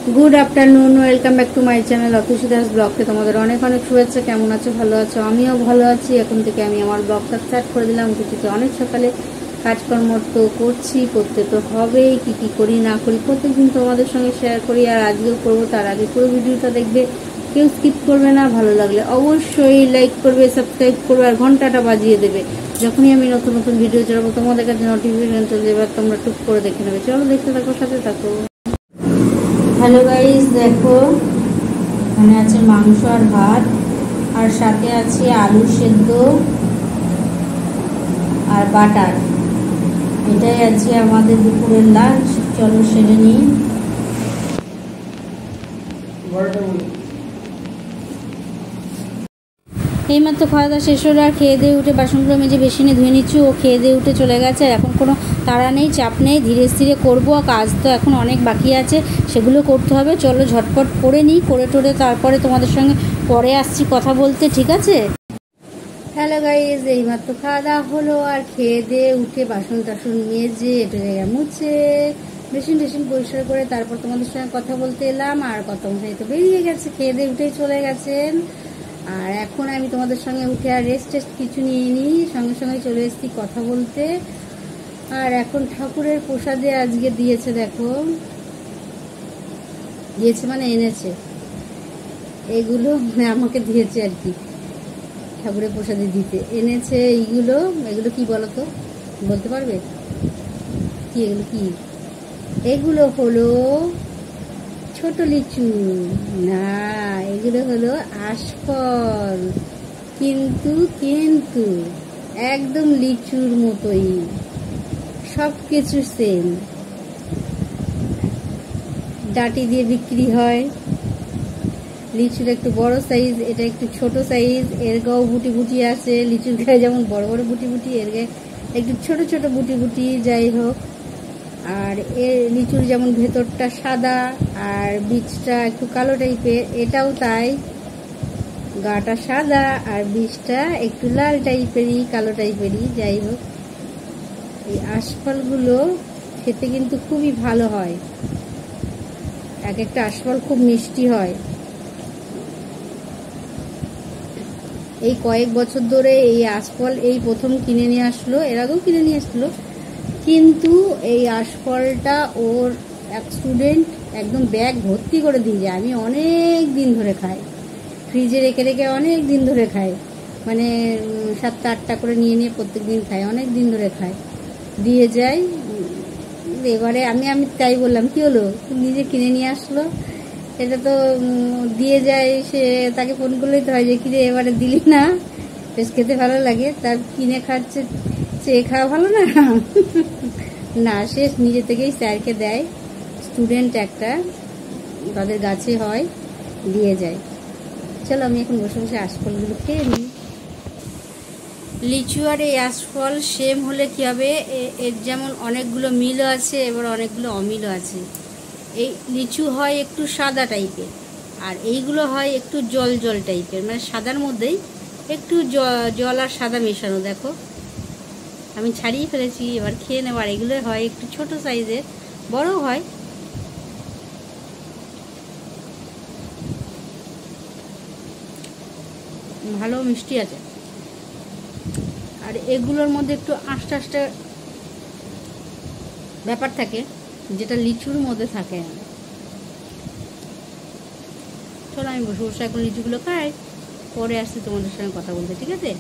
Good afternoon welcome back to my channel Atushi Das ব্লগকে তোমাদের অনেক অনেক শুভেচ্ছা। কেমন আছো? ভালো আছো? আমিও ভালো আছি। এখন থেকে আমি আমার ব্লগটা স্টার্ট করে দিলাম। কিছু অনেক সকালে কাজকর্ম তো করতে তো হবেই। কি করি না করি প্রত্যেকদিন তোমাদের সঙ্গে শেয়ার করি, আর আজকেও করবো। তার আগে পুরো ভিডিওটা দেখবে, কেউ স্কিপ করবে না। ভালো লাগলে অবশ্যই লাইক করবে, সাবস্ক্রাইব করবে আর ঘন্টাটা বাজিয়ে দেবে। যখনই আমি নতুন নতুন ভিডিও ছাড়বো তোমাদের কাছে নোটিফিকেশন চলে যাবে, তোমরা টুক করে দেখে নেবে। চলো দেখতে থাকো, সাথে থাকো। হ্যালো গাইস, দেখো এখানে আছে মাংস আর ভাত, আর সাথে আছে আলু সেদ্ধ আর বাটার। এটাই আছে আমাদের দুপুরের লাঞ্চ। চলো সেরে নিই। এইমাত্র খাওয়া দাওয়া শেষ হলো, আর খেয়ে দিয়ে উঠে বাসনগুলো মেজে বেসিনে ধুয়ে নিচ্ছি। ও খেয়ে দিয়ে উঠে চলে গেছে। এখন কোনো তাড়া নেই, চাপ নেই, ধীরে স্থিরে করবো। কাজ তো এখন অনেক বাকি আছে, সেগুলো করতে হবে। চলো ঝটপট করে নিই, করে টোরে তারপরে তোমাদের সঙ্গে পরে আসছি কথা বলতে, ঠিক আছে? হ্যালো গাইজ, এইমাত্র খাওয়া দাওয়া হলো, আর খেয়ে দিয়ে উঠে বাসন টাসন মেজে একটু জায়গা মুছে বেসিন টেসিন পরিষ্কার করে তারপর তোমাদের সঙ্গে কথা বলতে এলাম। আর কথা মশাই তো বেরিয়ে গেছে, খেয়ে দিয়ে উঠেই চলে গেছেন। আর এখন আমি তোমাদের সঙ্গে উঠে আর রেস্ট টেস্ট কিছু নিয়ে নিই, সঙ্গে সঙ্গে চলে এসেছি কথা বলতে। আর এখন ঠাকুরের প্রসাদে আজকে দিয়েছে, দেখো দিয়েছে মানে এনেছে, এগুলো মানে আমাকে দিয়েছে আর কি, ঠাকুরের প্রসাদে দিতে এনেছে। এগুলো কি বলো তো, বলতে পারবে কি এগুলো? কি এগুলো? হলো ছোট লিচু না, এগুলো হলো আশফল, কিন্তু একদম লিচুর মতোই, সব কিছু সেম। ডাঁটি দিয়ে বিক্রি হয়। লিচুর একটু বড় সাইজ, এটা একটু ছোট সাইজ। এর গাও বুটি বুটি আছে, লিচুর গায়ে যেমন বড় বড় বুটি বুটি, এর গায়ে একটু ছোট ছোট বুটি বুটি। যাই হোক, আর এর লিচুর যেমন ভেতরটা সাদা আর বীজটা একটু কালো টাইপের, এটাও তাই, গাটা সাদা আর বীজটা একটু লাল টাইপেরই, কালো টাইপেরই। যাই হোক, এই আশফলগুলো খেতে কিন্তু খুবই ভালো হয়। এক একটা আশফল খুব মিষ্টি হয়। এই কয়েক বছর ধরে এই আশফল এই প্রথম কিনে নিয়ে আসলো, এর আগেও কিনে নিয়ে আসলো, কিন্তু এই আশফলটা ওর এক স্টুডেন্ট একদম ব্যাগ ভর্তি করে দিয়ে যায়। আমি অনেক দিন ধরে খাই, ফ্রিজে রেখে রেখে অনেক দিন ধরে খাই, মানে 7-8টা করে নিয়ে নিয়ে প্রত্যেক দিন খাই, অনেক দিন ধরে খাই, দিয়ে যাই। এবারে আমি তাই বললাম, কি হলো, নিজে কিনে নিয়ে আসলো, এটা তো দিয়ে যায়, সে তাকে ফোন করলেই তো হয় যে কিনে এবারে দিলি না, বেশ খেতে ভালো লাগে। তার কিনে খাচ্ছে, চেয়ে খাওয়া ভালো না না, সে নিজে থেকেই স্যারকে দেয়, স্টুডেন্ট একটা, তাদের গাছে হয়, দিয়ে যায়। চলো আমি এখন বসে বসে আশফলগুলো খেয়ে নিই। লিচু আর এই আশফল সেম হলে কি হবে, এর যেমন অনেকগুলো মিলও আছে, এবার অনেকগুলো অমিলও আছে। এই লিচু হয় একটু সাদা টাইপের, আর এইগুলো হয় একটু জল জল টাইপের, মানে সাদার মধ্যেই একটু জল আর সাদা মেশানো। দেখো আমি ছাড়িয়ে ফেলেছি, এবার খেয়ে নেবার। এগুলো হয় একটু ছোট সাইজের, বড় হয়। ভালো মিষ্টি আছে, আর এগুলোর মধ্যে একটু আস্তে আস্তে ব্যাপার থাকে, যেটা লিচুর মধ্যে থাকে না। চলো আমি বসে বসে এখন লিচুগুলো খাই, পরে আসছি তোমাদের সঙ্গে কথা বলতে, ঠিক আছে?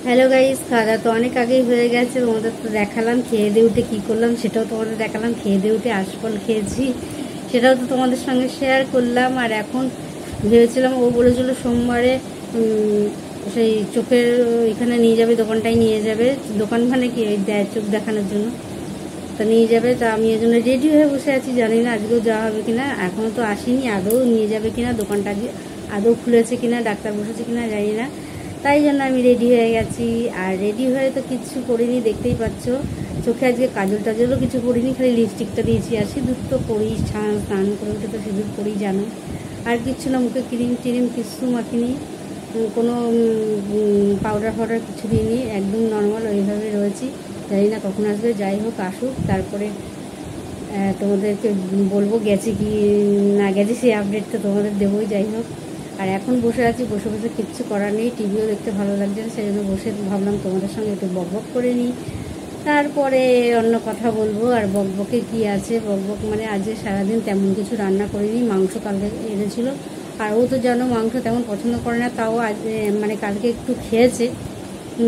হ্যালো গাইস, খাওয়া দাওয়া তো অনেক আগেই হয়ে গেছে, তোমাদের তো দেখালাম। খেয়ে দিয়ে উঠে কী করলাম সেটাও তোমাদের দেখালাম। খেয়ে দিয়ে উঠে আশফল খেয়েছি, সেটাও তো তোমাদের সঙ্গে শেয়ার করলাম। আর এখন ভেবেছিলাম, ও বলেছিল সোমবারে সেই চোখের এখানে নিয়ে যাবে, দোকানটাই নিয়ে যাবে, দোকান মানে কি দেয় চোখ দেখানোর জন্য, তা নিয়ে যাবে। তা আমি এই জন্য রেডি হয়ে বসে আছি, জানি না আজকেও যাওয়া হবে কিনা, এখনও তো আসেনি, আদৌ নিয়ে যাবে কিনা, দোকানটা আদৌ খুলেছে কিনা, ডাক্তার বসেছে কিনা জানি না। তাই জন্য আমি রেডি হয়ে গেছি। আর রেডি হয়ে তো কিছু করিনি, দেখতেই পাচ্ছ। চোখে আজকে কাজল টাজলও কিছু করিনি, খালি লিপস্টিকটা দিয়েছি। আর সিঁদুর তো করি, স্নান করে উঠে তো সিঁদুর করি, জানো। আর কিচ্ছু না, মুখে ক্রিম টিরিম কিছু মাখিনি, কোনো পাউডার ফাউডার কিছু দিইনি, একদম নর্মাল ওইভাবে রয়েছি। জানি না কখন আসবে, যাই হোক আসুক, তারপরে তোমাদেরকে বলবো গেছে কি না গেছে সেই আপডেট তো তোমাদের দেবোই। যাই হোক, আর এখন বসে আছি, বসে বসে কিচ্ছু করার নেই, টিভিও দেখতে ভালো লাগছে না, সেই জন্য বসে ভাবলাম তোমাদের সঙ্গে একটু বকবক করে নিই, তারপরে অন্য কথা বলবো। আর বকবকে কি আছে, বকবক মানে আজকে সারাদিন তেমন কিছু রান্না করিনি, মাংস কালকে এনেছিল, আর ও তো জানো মাংস তেমন পছন্দ করে না, তাও আজ মানে কালকে একটু খেয়েছে,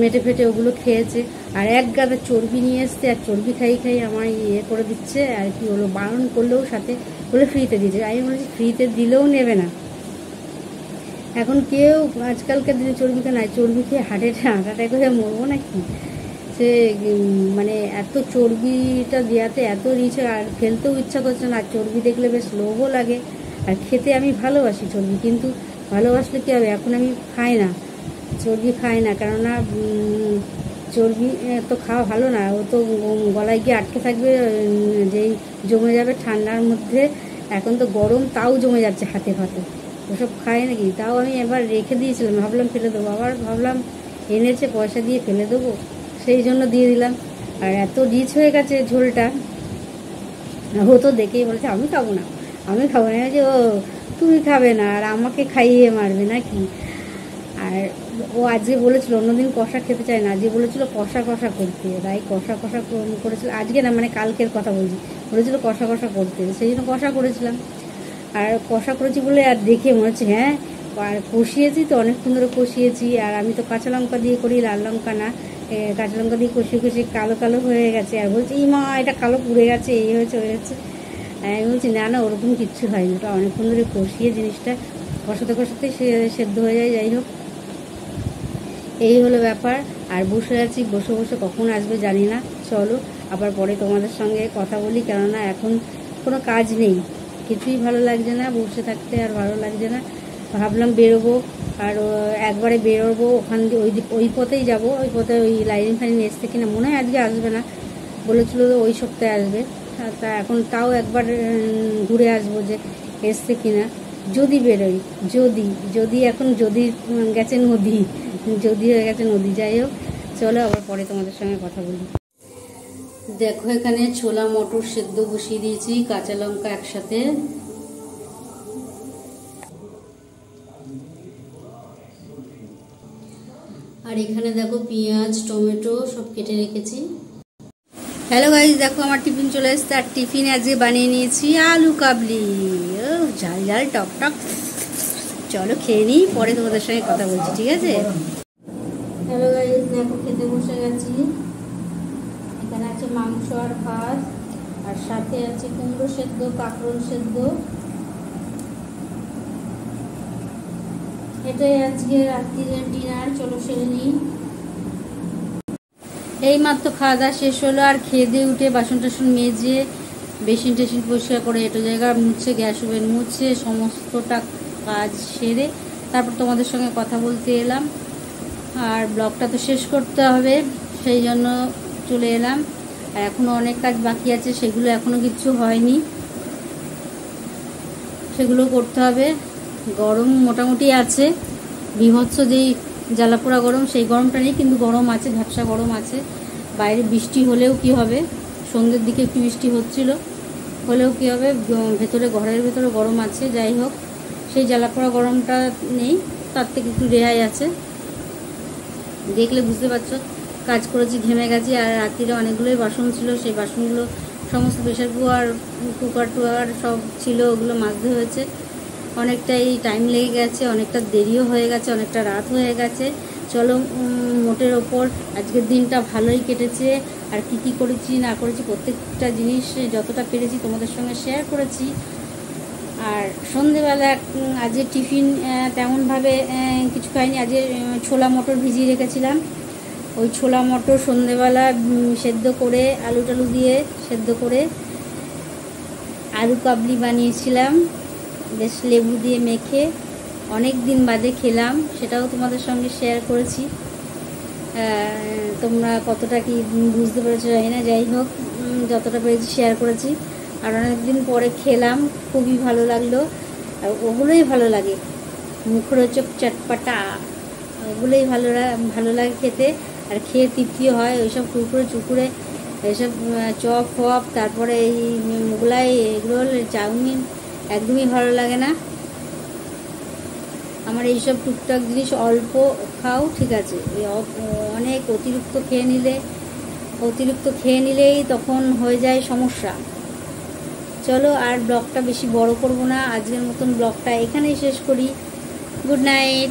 মেটে ফেটে ওগুলো খেয়েছে, আর এক গাদা চর্বি নিয়ে এসছে, আর চর্বি খাই খাই আমার ইয়ে করে দিচ্ছে। আর কি হলো, বারণ করলেও সাথে বলে ফ্রিতে দিয়েছে, আমি বলেছি ফ্রিতে দিলেও নেবে না। এখন কেউ আজকালকার দিনে চর্বি নাই, চর্বি খেয়ে হার্ট অ্যাটাক হয়ে মরবো নাকি? সে মানে এত চর্বিটা দেওয়াতে এত রিচ, আর ফেলতেও ইচ্ছা করছে না, আর চর্বি দেখলে বেশ লোভও লাগে, আর খেতে আমি ভালোবাসি চর্বি, কিন্তু ভালোবাসলে কী হবে, এখন আমি খাই না, চর্বি খাই না, কেননা চর্বি তো খাওয়া ভালো না, ও তো গলায় গিয়ে আটকে থাকবে, যেই জমে যাবে ঠান্ডার মধ্যে, এখন তো গরম তাও জমে যাচ্ছে হাতে ফাতে, ওসব খায় নাকি? তাও আমি এবার রেখে দিয়েছিলাম, ভাবলাম ফেলে দেবো, আবার ভাবলাম এনেছে পয়সা দিয়ে ফেলে দেবো, সেই জন্য দিয়ে দিলাম। আর এত রিচ হয়ে গেছে ঝোলটা, ও তো দেখেই বলছে আমি খাবো না, আমি খাবো না, যে ও তুমি খাবে না আর আমাকে খাইয়ে মারবে নাকি? আর ও আজকে বলেছিল, অন্যদিন কষা খেতে চায় না, আজকে বলেছিল কষা কষা করতে, তাই কষা কষা করেছিল, আজকে না মানে কালকের কথা বলছি, বলেছিল কষা কষা করতে, সেই জন্য কষা করেছিলাম। আর কষা করেছি বলে আর দেখে মনে হচ্ছে হ্যাঁ, আর কষিয়েছি তো অনেকক্ষণ ধরে কষিয়েছি, আর আমি তো কাঁচা লঙ্কা দিয়ে করি, লাল লঙ্কা না, কাঁচা লঙ্কা দিয়ে কষিয়ে কষিয়ে কালো কালো হয়ে গেছে, আর বলছি এই মা এটা কালো পুড়ে গেছে, এই হয়েছে ওই হচ্ছে, আমি বলছি না না ওরকম কিচ্ছু হয়নি, ওটা অনেকক্ষণ ধরে কষিয়ে জিনিসটা কষাতে কষাতে সেদ্ধ হয়ে যায়। যাই হোক, এই হলো ব্যাপার। আর বসে আছি, বসে বসে কখন আসবে জানি না, চলো আবার পরে তোমাদের সঙ্গে কথা বলি, কেননা এখন কোনো কাজ নেই, কিছুই ভালো লাগছে না, বসে থাকতে আর ভালো লাগছে না, ভাবলাম বেরোবো, আর একবারে বেরোবো ওখান দিয়ে ওই পথেই যাবো, ওই পথে ওই লাইন ফাইন এসছে কিনা, মনে হয় আজকে আসবে না, বলেছিল তো ওই সপ্তাহে আসবে, তা এখন তাও একবার ঘুরে আসবো যে এসছে কিনা, যদি বেরোই, যদি এখন যদি গেছে নদী, যদি হয়ে গেছে নদী। যাই হোক, চলো আবার পরে তোমাদের সঙ্গে কথা বলি। দেখো এখানে ছোলা মটর সেদ্ধ বসিয়ে দিয়েছি, কাঁচা লঙ্কা একসাথে, আর এখানে দেখো পেঁয়াজ টমেটো সব কেটে রেখেছি। হ্যালো গাইস, দেখো আমার টিফিন চলে এসছে, আর টিফিনে আজকে বানিয়ে নিয়েছি আলু কাবলি, ঝাল ঝাল টক টক, চলো খেয়ে নিই, পরে তোমাদের সঙ্গে কথা বলছি, ঠিক আছে? হ্যালো গাইস, দেখো খেতে বসে গেছি, এখানে আছে মাংস আর ভাত, আর সাথে আছে কুমড়ো সেদ্ধ, কাঁকরোল সেদ্ধ, এটাই আজকে রাত্রির ডিনার, চলো সেরে নিই। এই মাত্র খাওয়া দাওয়া শেষ হলো, আর খেয়ে দিয়ে উঠে বাসন টাসন মেজে বেসিন টেসিন পরিষ্কার করে এটো জায়গা মুছে, গ্যাস ওভেন মুছে সমস্তটা কাজ সেরে তারপর তোমাদের সঙ্গে কথা বলতে এলাম, আর ব্লগটা তো শেষ করতে হবে, সেই জন্য চলে এলাম। আর এখনও অনেক কাজ বাকি আছে, সেগুলো এখনও কিচ্ছু হয়নি, সেগুলো করতে হবে। গরম মোটামুটি আছে, বীভৎস যেই জ্বালাপোড়া গরম সেই গরমটা নেই, কিন্তু গরম আছে, ঝাপসা গরম আছে। বাইরে বৃষ্টি হলেও কি হবে, সন্ধ্যের দিকে একটু বৃষ্টি হচ্ছিল, হলেও কি হবে, ভেতরে ঘরের ভেতরে গরম আছে। যাই হোক, সেই জ্বালাপোড়া গরমটা নেই, তার থেকে একটু রেহাই আছে। দেখলে বুঝতে পারছো কাজ করেছি, ঘেমে গেছি, আর রাত্রিরে অনেকগুলোই বাসন ছিল, সেই বাসনগুলো সমস্ত প্রেশার কুকার টুকার সব ছিল, ওগুলো মাজতে হয়েছে, অনেকটাই টাইম লেগে গেছে, অনেকটা দেরিও হয়ে গেছে, অনেকটা রাত হয়ে গেছে। চলো, মোটের ওপর আজকের দিনটা ভালোই কেটেছে, আর কি কি করেছি না করেছি প্রত্যেকটা জিনিস যতটা পেরেছি তোমাদের সঙ্গে শেয়ার করেছি। আর সন্ধেবেলা আজকে টিফিন তেমনভাবে কিছু খাইনি, আজকে ছোলা মটর ভিজিয়ে রেখেছিলাম, ওই ছোলা মটর সন্ধেবেলা সেদ্ধ করে আলু টালু দিয়ে সেদ্ধ করে আলু কাবলি বানিয়েছিলাম, বেশ লেবু দিয়ে মেখে, অনেক দিন বাদে খেলাম, সেটাও তোমাদের সঙ্গে শেয়ার করেছি। তোমরা কতটা কি বুঝতে পেরেছো জানি না, যাই হোক যতটা পেরেছি শেয়ার করেছি। আর অনেক দিন পরে খেলাম, খুবই ভালো লাগলো, আর ওগুলোই ভালো লাগে, মুখরোচক চটপাটা, ওগুলোই ভালো লাগে খেতে, আর খেয়ে তৃপ্তিও হয়। ওইসব কুরকুরে চুকুরে এসব চপ ফপ, তারপরে এই মোগলাই, এগরোল, চাউমিন একদমই ভালো লাগে না আমার। এইসব টুকটাক জিনিস অল্প খাও, ঠিক আছে। অনেক অতিরিক্ত খেয়ে নিলেই তখন হয়ে যায় সমস্যা। চলো আর ব্লগটা বেশি বড় করব না, আজকের মতন ব্লগটা এখানেই শেষ করি। Good night.